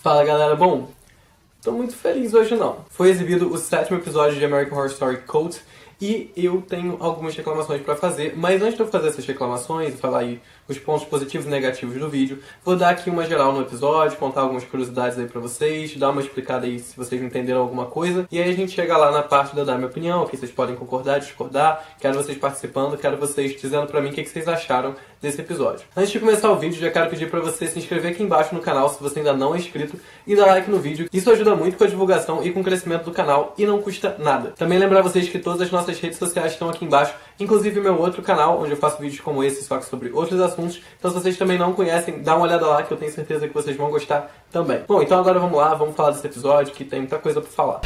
Fala galera, bom, tô muito feliz hoje não. Foi exibido o 7º episódio de American Horror Story Cult e eu tenho algumas reclamações pra fazer, mas antes de eu fazer essas reclamações e falar aí os pontos positivos e negativos do vídeo, vou dar aqui uma geral no episódio, contar algumas curiosidades aí pra vocês, dar uma explicada aí se vocês entenderam alguma coisa, e aí a gente chega lá na parte de eu dar minha opinião, que vocês podem concordar, discordar, quero vocês participando, quero vocês dizendo pra mim o que vocês acharam desse episódio. Antes de começar o vídeo, já quero pedir pra você se inscrever aqui embaixo no canal se você ainda não é inscrito e dar like no vídeo. Isso ajuda muito com a divulgação e com o crescimento do canal e não custa nada. Também lembrar vocês que todas as nossas redes sociais estão aqui embaixo, inclusive meu outro canal, onde eu faço vídeos como esse, só que sobre outros assuntos. Então se vocês também não conhecem, dá uma olhada lá que eu tenho certeza que vocês vão gostar também. Bom, então agora vamos lá, vamos falar desse episódio que tem muita coisa pra falar.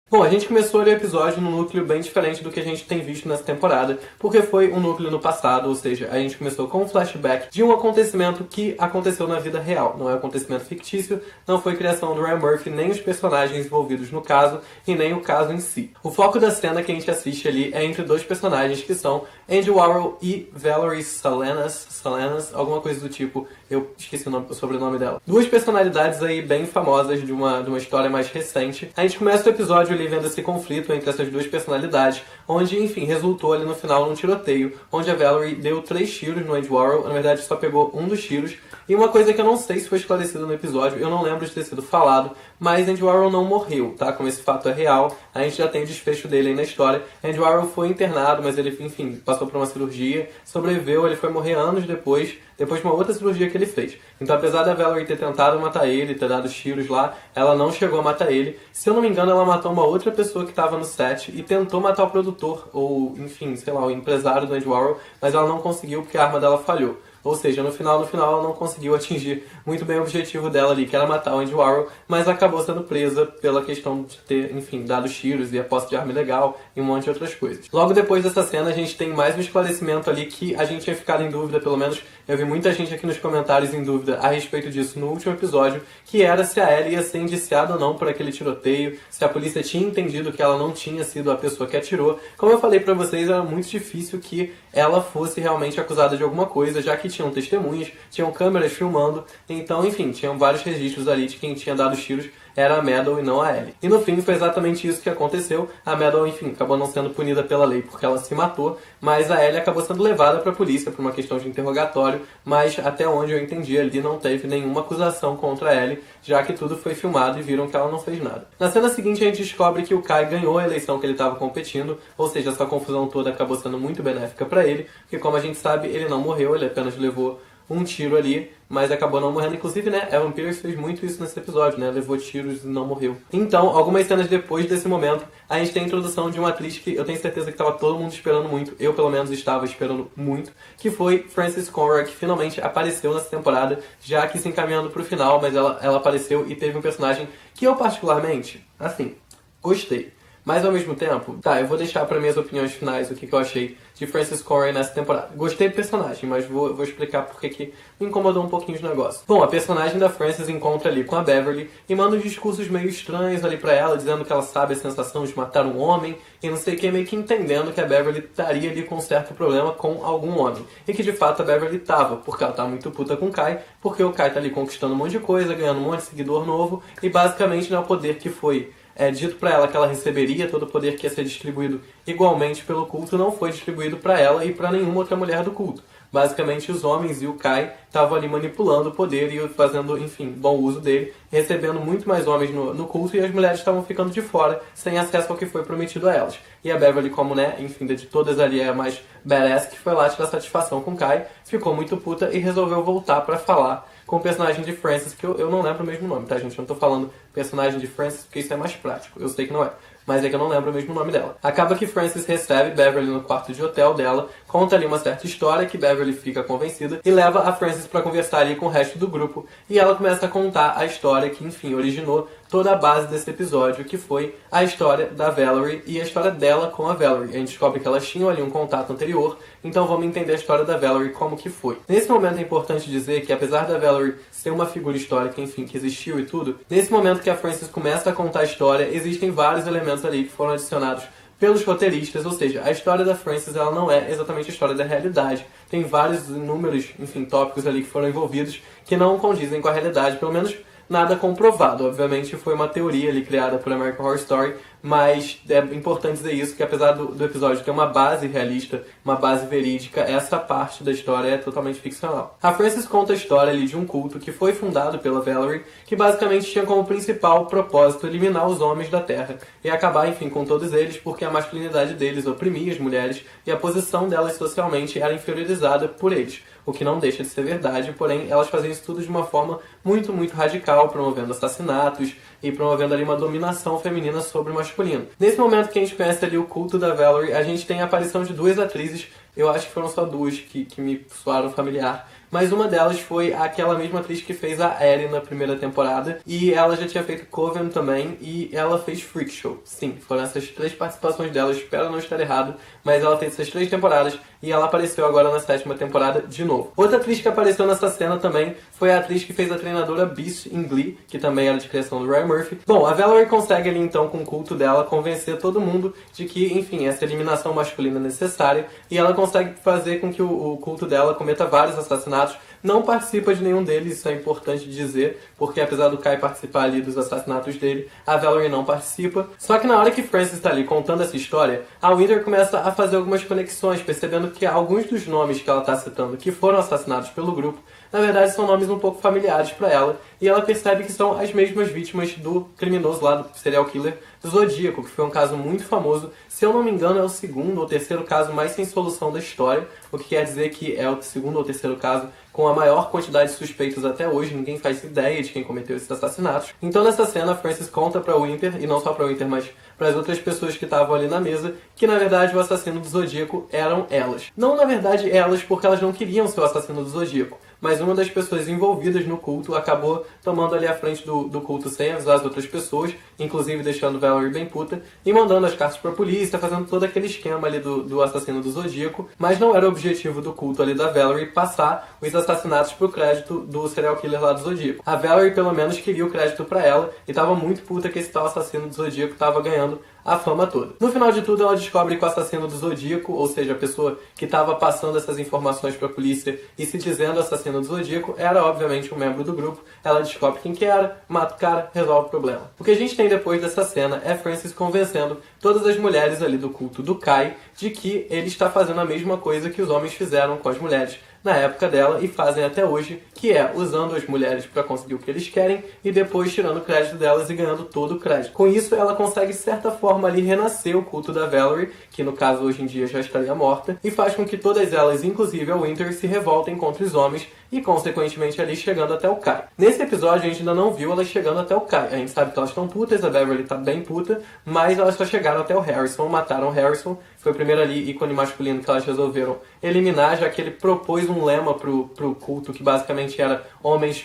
Bom, a gente começou o episódio num núcleo bem diferente do que a gente tem visto nessa temporada, porque foi um núcleo no passado, ou seja, a gente começou com um flashback de um acontecimento que aconteceu na vida real. Não é um acontecimento fictício, não foi criação do Ryan Murphy, nem os personagens envolvidos no caso, e nem o caso em si. O foco da cena que a gente assiste ali é entre dois personagens que são Andy Warhol e Valerie Solanas, alguma coisa do tipo, eu esqueci o sobrenome dela. Duas personalidades aí bem famosas de uma história mais recente. A gente começa o episódio ali vendo esse conflito entre essas duas personalidades, onde, enfim, resultou ali no final num tiroteio, onde a Valerie deu 3 tiros no Andy Warhol, na verdade só pegou um dos tiros, e uma coisa que eu não sei se foi esclarecida no episódio, eu não lembro de ter sido falado, mas Andy Warhol não morreu, tá? Como esse fato é real, a gente já tem o desfecho dele aí na história. Andy Warhol foi internado, mas ele, enfim, passou por uma cirurgia, sobreviveu, ele foi morrer anos depois de uma outra cirurgia que ele fez. Então, apesar da Valerie ter tentado matar ele, ter dado tiros lá, ela não chegou a matar ele. Se eu não me engano, ela matou uma outra pessoa que estava no set e tentou matar o produtor, ou, enfim, sei lá, o empresário do Andy Warhol, mas ela não conseguiu porque a arma dela falhou. Ou seja, no final ela não conseguiu atingir muito bem o objetivo dela ali, que era matar o Andy Warhol, mas acabou sendo presa pela questão de ter, enfim, dado tiros e a posse de arma ilegal e um monte de outras coisas. Logo depois dessa cena, a gente tem mais um esclarecimento ali que a gente tinha ficado em dúvida, pelo menos eu vi muita gente aqui nos comentários em dúvida a respeito disso no último episódio, que era se a Ellie ia ser indiciada ou não por aquele tiroteio, se a polícia tinha entendido que ela não tinha sido a pessoa que atirou. Como eu falei pra vocês, era muito difícil que ela fosse realmente acusada de alguma coisa, já que tinham testemunhas, tinham câmeras filmando, então, enfim, tinham vários registros ali de quem tinha dado os tiros era a Meadow e não a Ellie. E no fim foi exatamente isso que aconteceu. A Meadow, enfim, acabou não sendo punida pela lei porque ela se matou, mas a Ellie acabou sendo levada para a polícia por uma questão de interrogatório, mas até onde eu entendi ali não teve nenhuma acusação contra a Ellie, já que tudo foi filmado e viram que ela não fez nada. Na cena seguinte a gente descobre que o Kai ganhou a eleição que ele estava competindo, ou seja, essa confusão toda acabou sendo muito benéfica para ele, porque como a gente sabe, ele não morreu, ele apenas levou um tiro ali, mas acabou não morrendo. Inclusive, né, Evan Peters fez muito isso nesse episódio, né, levou tiros e não morreu. Então, algumas cenas depois desse momento, a gente tem a introdução de uma atriz que eu tenho certeza que estava todo mundo esperando muito, eu pelo menos estava esperando muito, que foi Frances Conroy, que finalmente apareceu nessa temporada, já que se encaminhando pro final, mas ela apareceu e teve um personagem que eu particularmente, assim, gostei. Mas ao mesmo tempo, tá, eu vou deixar para minhas opiniões finais o que eu achei de Frances Conroy nessa temporada. Gostei do personagem, mas vou explicar porque que me incomodou um pouquinho os negócios. Bom, a personagem da Frances encontra ali com a Beverly e manda uns discursos meio estranhos ali pra ela, dizendo que ela sabe a sensação de matar um homem e não sei o que, meio que entendendo que a Beverly estaria ali com um certo problema com algum homem. E que de fato a Beverly tava, porque ela tá muito puta com o Kai, porque o Kai tá ali conquistando um monte de coisa, ganhando um monte de seguidor novo e basicamente não é o poder que foi dito pra ela que ela receberia, todo o poder que ia ser distribuído igualmente pelo culto não foi distribuído pra ela e pra nenhuma outra mulher do culto. Basicamente, os homens e o Kai estavam ali manipulando o poder e fazendo, enfim, bom uso dele, recebendo muito mais homens no culto e as mulheres estavam ficando de fora, sem acesso ao que foi prometido a elas. E a Beverly, como, né, enfim, de todas ali é a mais badass, que foi lá tirar satisfação com o Kai, ficou muito puta e resolveu voltar pra falar com o personagem de Frances, que eu não lembro o mesmo nome, tá, gente? Eu não tô falando personagem de Frances porque isso é mais prático, eu sei que não é. Mas é que eu não lembro o mesmo nome dela. Acaba que Frances recebe Beverly no quarto de hotel dela, conta ali uma certa história que Beverly fica convencida e leva a Frances pra conversar ali com o resto do grupo. E ela começa a contar a história que, enfim, originou toda a base desse episódio, que foi a história da Valerie e a história dela com a Valerie. A gente descobre que elas tinham ali um contato anterior, então vamos entender a história da Valerie como que foi. Nesse momento é importante dizer que, apesar da Valerie ser uma figura histórica, enfim, que existiu e tudo, nesse momento que a Frances começa a contar a história, existem vários elementos ali que foram adicionados pelos roteiristas, ou seja, a história da Frances ela não é exatamente a história da realidade. Tem vários inúmeros, tópicos ali que foram envolvidos que não condizem com a realidade, pelo menos nada comprovado. Obviamente foi uma teoria ali criada por American Horror Story, mas é importante dizer isso, que apesar do episódio ter uma base realista, uma base verídica, essa parte da história é totalmente ficcional. A Frances conta a história ali de um culto que foi fundado pela Valerie, que basicamente tinha como principal propósito eliminar os homens da Terra e acabar, com todos eles, porque a masculinidade deles oprimia as mulheres e a posição delas socialmente era inferiorizada por eles. O que não deixa de ser verdade, porém elas faziam isso tudo de uma forma muito, muito radical, promovendo assassinatos e promovendo ali uma dominação feminina sobre o masculino. Nesse momento que a gente conhece ali o culto da Valerie, a gente tem a aparição de duas atrizes, eu acho que foram só duas que me soaram familiar, mas uma delas foi aquela mesma atriz que fez a Ellie na primeira temporada, e ela já tinha feito Coven também, e ela fez Freak Show. Sim, foram essas 3 participações dela, eu espero não estar errado, mas ela fez essas 3 temporadas, e ela apareceu agora na 7ª temporada de novo. Outra atriz que apareceu nessa cena também foi a atriz que fez a treinadora Beast em Glee, que também era de criação do Ryan Murphy. Bom, a Valerie consegue ali então, com o culto dela, convencer todo mundo de que, essa eliminação masculina é necessária, e ela consegue fazer com que o culto dela cometa vários assassinatos. Não participa de nenhum deles, isso é importante dizer, porque apesar do Kai participar ali dos assassinatos dele, a Valerie não participa. Só que na hora que Frances está ali contando essa história, a Winter começa a fazer algumas conexões, percebendo que alguns dos nomes que ela está citando que foram assassinados pelo grupo, na verdade são nomes um pouco familiares para ela, e ela percebe que são as mesmas vítimas do criminoso lá, do serial killer do Zodíaco, que foi um caso muito famoso. Se eu não me engano, é o 2º ou 3º caso mais sem solução da história, o que quer dizer que é o 2º ou 3º caso com a maior quantidade de suspeitos até hoje. Ninguém faz ideia de quem cometeu esses assassinatos. Então nessa cena, a Frances conta pra Winter, e não só pra Winter, mas para as outras pessoas que estavam ali na mesa, que na verdade o assassino do Zodíaco eram elas. Não na verdade elas, porque elas não queriam ser o assassino do Zodíaco, mas uma das pessoas envolvidas no culto acabou tomando ali a frente do culto sem avisar as outras pessoas, inclusive deixando Valerie bem puta, e mandando as cartas pra polícia, fazendo todo aquele esquema ali do assassino do Zodíaco, mas não era o objetivo do culto ali da Valerie passar os assassinatos pro crédito do serial killer lá do Zodíaco. A Valerie pelo menos queria o crédito pra ela, e tava muito puta que esse tal assassino do Zodíaco tava ganhando a fama toda. No final de tudo, ela descobre que o assassino do Zodíaco, ou seja, a pessoa que estava passando essas informações para a polícia e se dizendo assassino do Zodíaco, era obviamente um membro do grupo. Ela descobre quem que era, mata o cara, resolve o problema. O que a gente tem depois dessa cena é Frances convencendo todas as mulheres ali do culto do Kai de que ele está fazendo a mesma coisa que os homens fizeram com as mulheres na época dela e fazem até hoje, que é usando as mulheres para conseguir o que eles querem e depois tirando o crédito delas e ganhando todo o crédito. Com isso, ela consegue, de certa forma, ali renascer o culto da Valerie, que no caso hoje em dia já estaria morta, e faz com que todas elas, inclusive a Winter, se revoltem contra os homens e, consequentemente, ali chegando até o Kai. Nesse episódio, a gente ainda não viu elas chegando até o Kai. A gente sabe que elas estão putas, a Beverly tá bem puta, mas elas só chegaram até o Harrison, mataram o Harrison. Foi o primeiro ali ícone masculino que elas resolveram eliminar, já que ele propôs um lema pro culto que basicamente era homens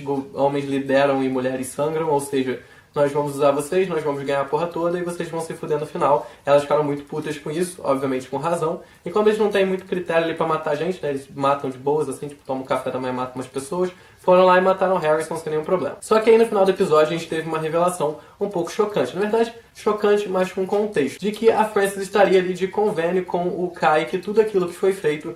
lideram e mulheres sangram, ou seja, nós vamos usar vocês, nós vamos ganhar a porra toda e vocês vão se fuder no final. Elas ficaram muito putas com isso, obviamente com razão. E como eles não têm muito critério ali pra matar gente, né, eles matam de boas, assim, tipo, tomam um café da manhã e matam umas pessoas, foram lá e mataram Harrison sem nenhum problema. Só que aí no final do episódio a gente teve uma revelação um pouco chocante. Na verdade, chocante, mas com contexto. De que a Frances estaria ali de convênio com o Kai, que tudo aquilo que foi feito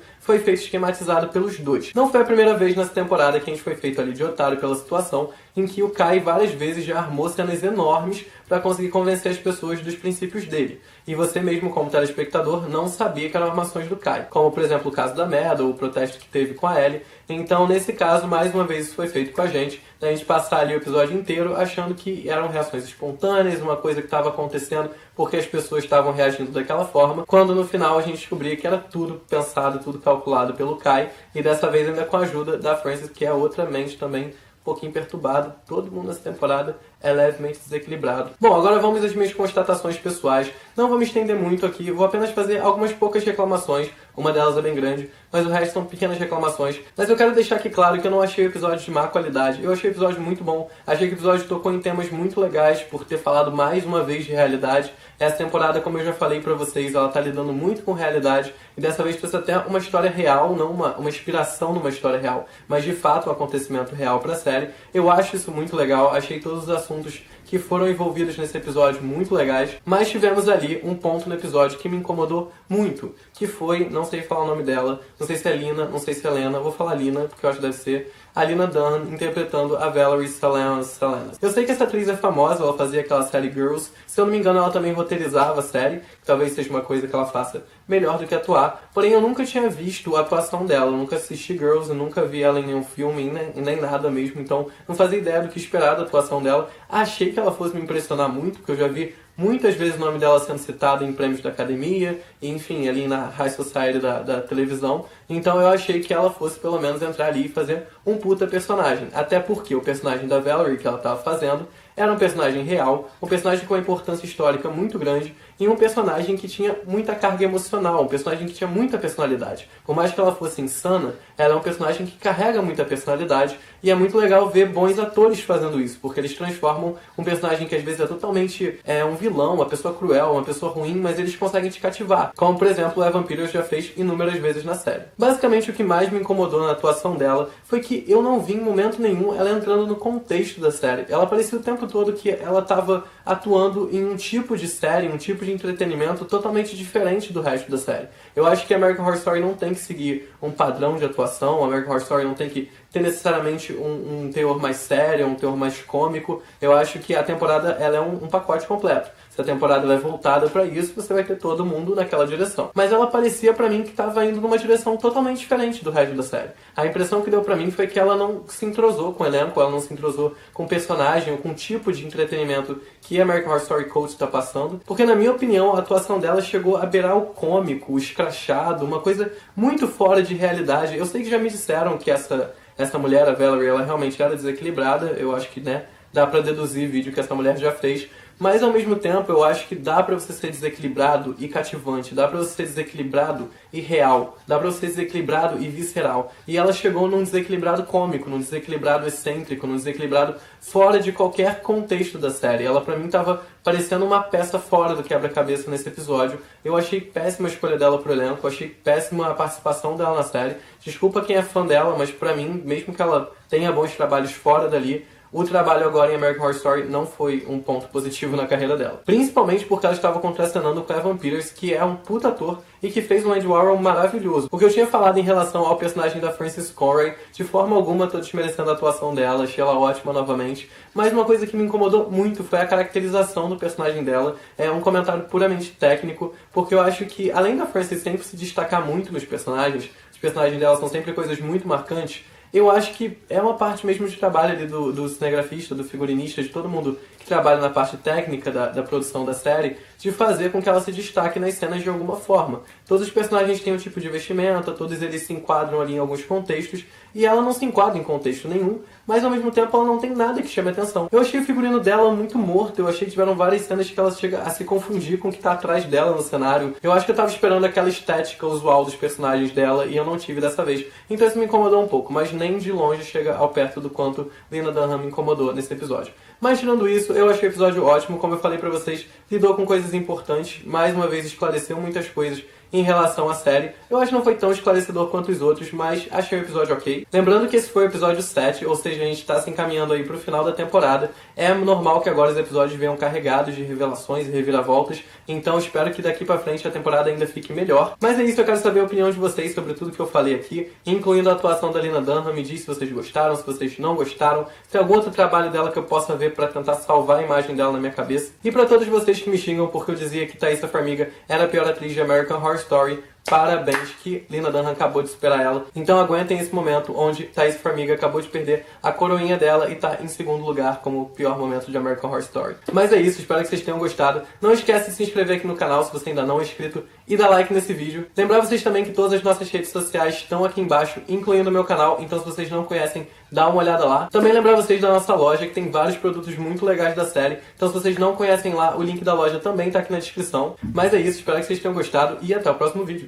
esquematizado pelos dois. Não foi a primeira vez nessa temporada que a gente foi feito ali de otário pela situação, em que o Kai várias vezes já armou cenas enormes para conseguir convencer as pessoas dos princípios dele. E você mesmo, como telespectador, não sabia que eram armações do Kai. Como, por exemplo, o caso da Meadow, o protesto que teve com a Ellie. Então, nesse caso, mais uma vez isso foi feito com a gente passar ali o episódio inteiro achando que eram reações espontâneas, uma coisa que estava acontecendo porque as pessoas estavam reagindo daquela forma, quando no final a gente descobria que era tudo pensado, tudo calculado pelo Kai, e dessa vez ainda com a ajuda da Frances, que é outra mente também um pouquinho perturbada. Todo mundo nessa temporada é levemente desequilibrado. Bom, agora vamos às minhas constatações pessoais. Não vou me estender muito aqui, vou apenas fazer algumas poucas reclamações, uma delas é bem grande, mas o resto são pequenas reclamações. Mas eu quero deixar aqui claro que eu não achei o episódio de má qualidade. Eu achei o episódio muito bom. Achei que o episódio tocou em temas muito legais por ter falado mais uma vez de realidade. Essa temporada, como eu já falei pra vocês, ela tá lidando muito com realidade e dessa vez trouxe até uma história real, não uma inspiração numa história real, mas de fato um acontecimento real pra série. Eu acho isso muito legal, achei todos os assuntos que foram envolvidos nesse episódio muito legais, mas tivemos ali um ponto no episódio que me incomodou muito, que foi, não sei falar o nome dela, não sei se é Lina, não sei se é Lena, vou falar Lina, porque eu acho que deve ser, a Lena Dunham interpretando a Valerie Solanas. Eu sei que essa atriz é famosa, ela fazia aquela série Girls, se eu não me engano ela também roteirizava a série, que talvez seja uma coisa que ela faça melhor do que atuar, porém eu nunca tinha visto a atuação dela, eu nunca assisti Girls, eu nunca vi ela em nenhum filme, nem nada mesmo, então não fazia ideia do que esperar da atuação dela. Achei que ela fosse me impressionar muito, porque eu já vi muitas vezes o nome dela sendo citado em prêmios da academia, enfim, ali na High Society da televisão. Então eu achei que ela fosse pelo menos entrar ali e fazer um puta personagem. Até porque o personagem da Valerie que ela estava fazendo era um personagem real, um personagem com uma importância histórica muito grande e um personagem que tinha muita carga emocional, um personagem que tinha muita personalidade. Por mais que ela fosse insana, ela é um personagem que carrega muita personalidade e é muito legal ver bons atores fazendo isso, porque eles transformam um personagem que às vezes é totalmente um vilão, uma pessoa cruel, uma pessoa ruim, mas eles conseguem te cativar. Como, por exemplo, o Evan Peters já fez inúmeras vezes na série. Basicamente, o que mais me incomodou na atuação dela foi que eu não vi em momento nenhum ela entrando no contexto da série. Ela parecia o tempo todo que ela estava atuando em um tipo de série, um tipo de entretenimento totalmente diferente do resto da série. Eu acho que American Horror Story não tem que seguir um padrão de atuação, American Horror Story não tem que ter necessariamente um teor mais sério, um teor mais cômico. Eu acho que a temporada ela é um pacote completo. Se a temporada é voltada pra isso, você vai ter todo mundo naquela direção. Mas ela parecia pra mim que estava indo numa direção totalmente diferente do resto da série. A impressão que deu pra mim foi que ela não se entrosou com o elenco, ela não se entrosou com o personagem ou com o tipo de entretenimento que American Horror Story Code está passando. Porque, na minha opinião, a atuação dela chegou a beirar o cômico, o escrachado, uma coisa muito fora de realidade. Eu sei que já me disseram que essa mulher, a Valerie, ela realmente era desequilibrada. Eu acho que, dá pra deduzir vídeo que essa mulher já fez. Mas, ao mesmo tempo, eu acho que dá pra você ser desequilibrado e cativante, dá pra você ser desequilibrado e real, dá pra você ser desequilibrado e visceral. E ela chegou num desequilibrado cômico, num desequilibrado excêntrico, num desequilibrado fora de qualquer contexto da série. Ela, pra mim, tava parecendo uma peça fora do quebra-cabeça nesse episódio. Eu achei péssima a escolha dela pro elenco, eu achei péssima a participação dela na série. Desculpa quem é fã dela, mas pra mim, mesmo que ela tenha bons trabalhos fora dali, o trabalho agora em American Horror Story não foi um ponto positivo na carreira dela. Principalmente porque ela estava contracenando com Evan Peters, que é um puta ator e que fez um Andy Warhol maravilhoso. O que eu tinha falado em relação ao personagem da Frances Conroy, de forma alguma tô desmerecendo a atuação dela, achei ela ótima novamente, mas uma coisa que me incomodou muito foi a caracterização do personagem dela. É um comentário puramente técnico, porque eu acho que, além da Frances sempre se destacar muito nos personagens, os personagens dela são sempre coisas muito marcantes, eu acho que é uma parte mesmo de trabalho ali do cinegrafista, do figurinista, de todo mundo que trabalha na parte técnica da produção da série, de fazer com que ela se destaque nas cenas de alguma forma. Todos os personagens têm um tipo de vestimenta, todos eles se enquadram ali em alguns contextos, e ela não se enquadra em contexto nenhum, mas ao mesmo tempo ela não tem nada que chame atenção. Eu achei o figurino dela muito morto, eu achei que tiveram várias cenas que ela chega a se confundir com o que tá atrás dela no cenário. Eu acho que eu tava esperando aquela estética usual dos personagens dela, e eu não tive dessa vez. Então isso me incomodou um pouco, mas nem de longe chega ao perto do quanto Lena Dunham me incomodou nesse episódio. Mas tirando isso, eu achei o episódio ótimo, como eu falei pra vocês, lidou com coisas importantes, mais uma vez esclareceu muitas coisas em relação à série. Eu acho que não foi tão esclarecedor quanto os outros, mas achei o episódio ok. Lembrando que esse foi o episódio 7, ou seja, a gente tá se encaminhando aí pro final da temporada. É normal que agora os episódios venham carregados de revelações e reviravoltas, então espero que daqui pra frente a temporada ainda fique melhor. Mas é isso, eu quero saber a opinião de vocês sobre tudo que eu falei aqui, incluindo a atuação da Lena Dunham. Me diz se vocês gostaram, se vocês não gostaram, se tem algum outro trabalho dela que eu possa ver pra tentar salvar a imagem dela na minha cabeça. E pra todos vocês que me xingam porque eu dizia que Thaisa Farmiga era a pior atriz de American Horror Story, parabéns que Lena Dunham acabou de superar ela. Então aguentem esse momento onde Thaisa Farmiga acabou de perder a coroinha dela e tá em segundo lugar como o pior momento de American Horror Story. Mas é isso, espero que vocês tenham gostado. Não esquece de se inscrever aqui no canal se você ainda não é inscrito e dar like nesse vídeo. Lembrar vocês também que todas as nossas redes sociais estão aqui embaixo, incluindo o meu canal, então se vocês não conhecem, dá uma olhada lá. Também lembrar vocês da nossa loja, que tem vários produtos muito legais da série, então se vocês não conhecem lá, o link da loja também tá aqui na descrição. Mas é isso, espero que vocês tenham gostado e até o próximo vídeo.